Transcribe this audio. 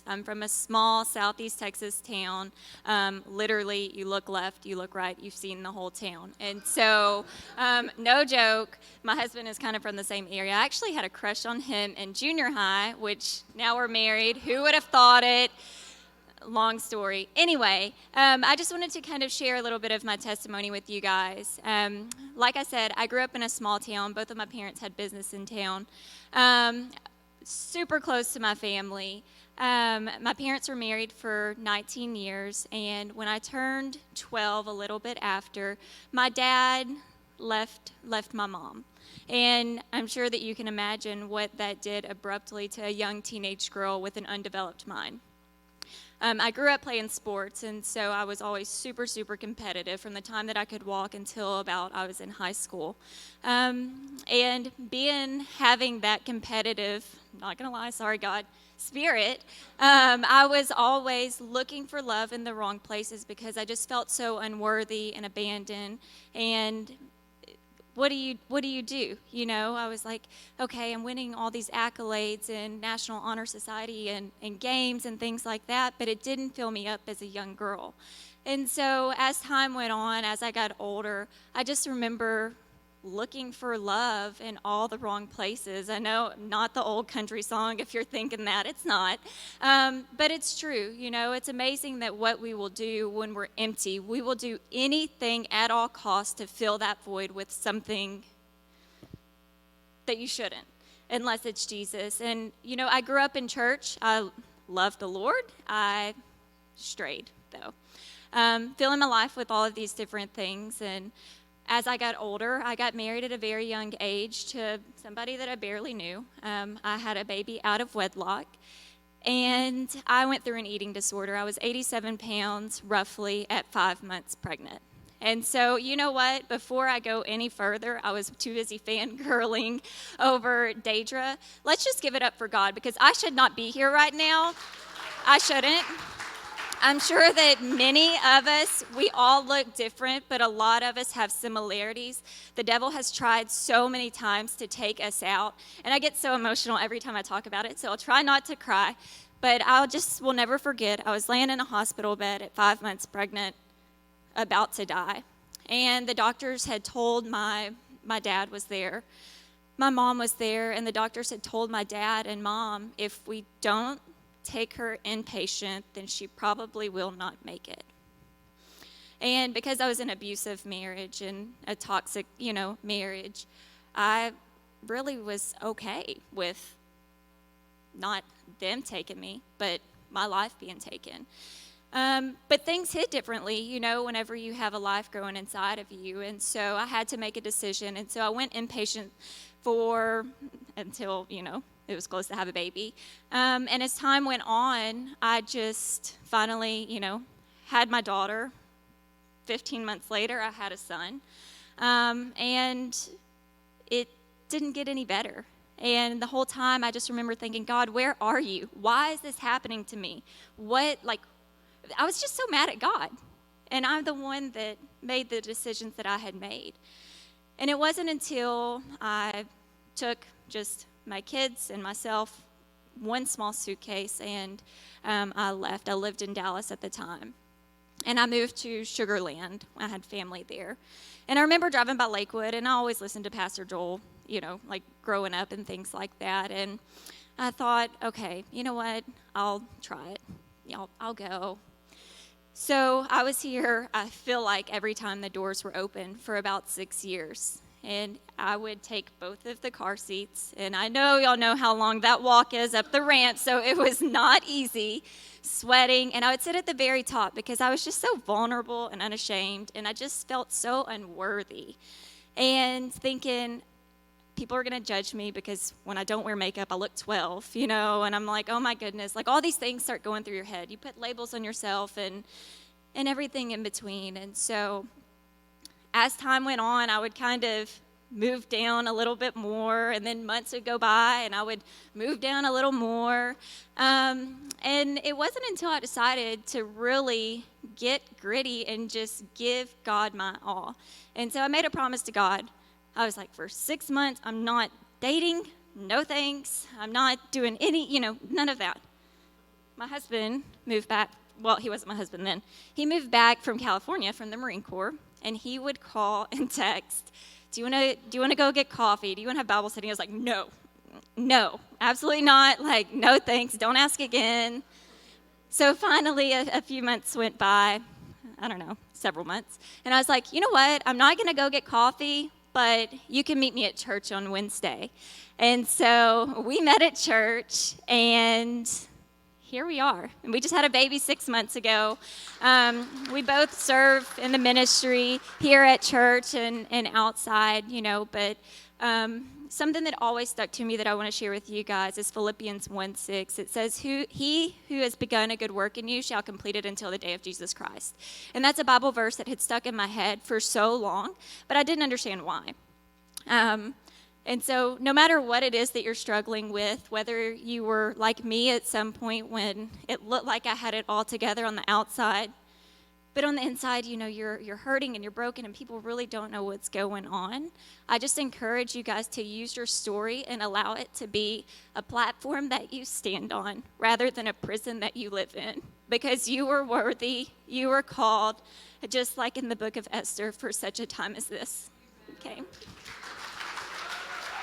I'm from a small Southeast Texas town. Literally, you look left, you look right, you've seen the whole town. And so, no joke, my husband is kind of from the same area. I actually had a crush on him in junior high, which now we're married. Who would have thought it? Long story. Anyway, I just wanted to kind of share a little bit of my testimony with you guys. Like I said, I grew up in a small town. Both of my parents had business in town. Super close to my family. My parents were married for 19 years, and when I turned 12, a little bit after, my dad left my mom. And I'm sure that you can imagine what that did abruptly to a young teenage girl with an undeveloped mind. I grew up playing sports, and so I was always super, super competitive from the time that I could walk until about I was in high school. And having that competitive, not gonna lie, sorry God, spirit, I was always looking for love in the wrong places because I just felt so unworthy and abandoned. And what do you do? You know, I was like, okay, I'm winning all these accolades in National Honor Society and games and things like that, but it didn't fill me up as a young girl. And so as time went on, as I got older, I just remember looking for love in all the wrong places. I know, not the old country song, if you're thinking that, it's not. But it's true, you know, it's amazing that what we will do when we're empty, we will do anything at all costs to fill that void with something that you shouldn't, unless it's Jesus. And, you know, I grew up in church. I loved the Lord. I strayed, though. Filling my life with all of these different things. And as I got older, I got married at a very young age to somebody that I barely knew. I had a baby out of wedlock, and I went through an eating disorder. I was 87 pounds, roughly, at 5 months pregnant. And so, you know what? Before I go any further, I was too busy fangirling over Daedra. Let's just give it up for God, because I should not be here right now. I shouldn't. I'm sure that many of us, we all look different, but a lot of us have similarities. The devil has tried so many times to take us out, and I get so emotional every time I talk about it, so I'll try not to cry, but will never forget, I was laying in a hospital bed at 5 months pregnant, about to die, and the doctors had told my dad was there, my mom was there, and the doctors had told my dad and mom, if we don't take her inpatient, then she probably will not make it. And because I was in an abusive marriage and a toxic, marriage, I really was okay with not them taking me, but my life being taken. But things hit differently, whenever you have a life growing inside of you. And so I had to make a decision. And so I went inpatient until, it was close to have a baby. And as time went on, I just finally, had my daughter. 15 months later, I had a son. And it didn't get any better. And the whole time, I just remember thinking, God, where are you? Why is this happening to me? I was just so mad at God. And I'm the one that made the decisions that I had made. And it wasn't until I took just my kids and myself, one small suitcase, and I left. I lived in Dallas at the time. And I moved to Sugar Land. I had family there. And I remember driving by Lakewood, and I always listened to Pastor Joel, growing up and things like that. And I thought, okay, you know what? I'll try it. I'll go. So I was here, I feel like, every time the doors were open for about 6 years. And I would take both of the car seats. And I know y'all know how long that walk is up the ramp, so it was not easy, sweating. And I would sit at the very top because I was just so vulnerable and unashamed. And I just felt so unworthy. And thinking, people are going to judge me because when I don't wear makeup, I look 12, and I'm like, oh my goodness, all these things start going through your head. You put labels on yourself and everything in between. And so as time went on, I would kind of move down a little bit more, and then months would go by, and I would move down a little more. And it wasn't until I decided to really get gritty and just give God my all. And so I made a promise to God. I was like, for 6 months, I'm not dating, no thanks. I'm not doing any, none of that. my husband moved back. Well, he wasn't my husband then. He moved back from California from the Marine Corps, and he would call and text, do you want to go get coffee? Do you want to have Bible study? I was like, no, absolutely not. Like, no thanks. Don't ask again. So finally, a few months went by. I don't know, several months. And I was like, you know what? I'm not going to go get coffee, but you can meet me at church on Wednesday. And so we met at church, and here we are. And we just had a baby 6 months ago. We both serve in the ministry here at church and outside, but something that always stuck to me that I want to share with you guys is Philippians 1:6. It says, he who has begun a good work in you shall complete it until the day of Jesus Christ. And that's a Bible verse that had stuck in my head for so long, but I didn't understand why. And so no matter what it is that you're struggling with, whether you were like me at some point when it looked like I had it all together on the outside, but on the inside, you're hurting and you're broken and people really don't know what's going on. I just encourage you guys to use your story and allow it to be a platform that you stand on rather than a prison that you live in, because you are worthy, you are called, just like in the book of Esther, for such a time as this. Okay.